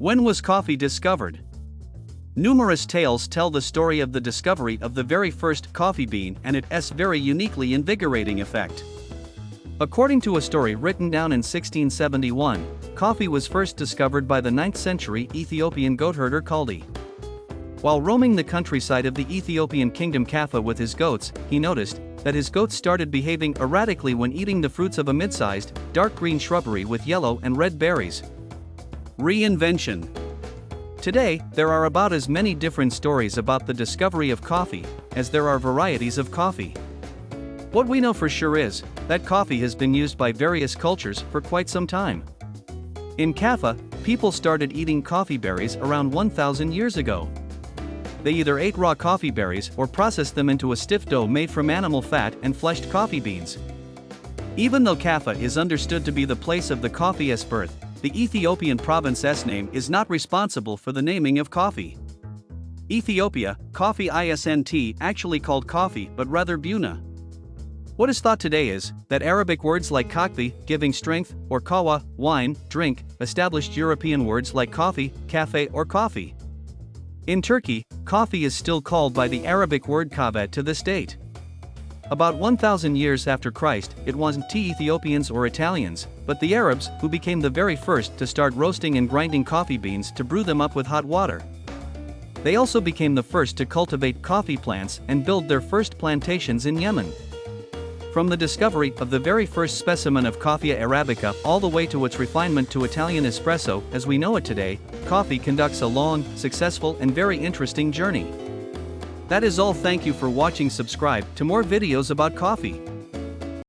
When was coffee discovered? Numerous tales tell the story of the discovery of the very first coffee bean and its very uniquely invigorating effect. According to a story written down in 1671, coffee was first discovered by the 9th century Ethiopian goatherder Kaldi. While roaming the countryside of the Ethiopian kingdom Kaffa with his goats, he noticed that his goats started behaving erratically when eating the fruits of a mid-sized, dark green shrubbery with yellow and red berries. Reinvention. Today, there are about as many different stories about the discovery of coffee as there are varieties of coffee. What we know for sure is that coffee has been used by various cultures for quite some time. In Kaffa, people started eating coffee berries around 1,000 years ago. They either ate raw coffee berries or processed them into a stiff dough made from animal fat and fleshed coffee beans. Even though Kaffa is understood to be the place of the coffee's birth, the Ethiopian province's name is not responsible for the naming of coffee. Ethiopia, coffee isn't actually called coffee but rather buna. What is thought today is that Arabic words like kakvi, giving strength, or kawa, wine, drink, established European words like coffee, cafe or coffee. In Turkey, coffee is still called by the Arabic word kahve to this date. About 1,000 years after Christ, it wasn't Ethiopians or Italians, but the Arabs who became the very first to start roasting and grinding coffee beans to brew them up with hot water. They also became the first to cultivate coffee plants and build their first plantations in Yemen. From the discovery of the very first specimen of Coffea arabica all the way to its refinement to Italian espresso as we know it today, coffee conducts a long, successful and very interesting journey. That is all. Thank you for watching. Subscribe to more videos about coffee.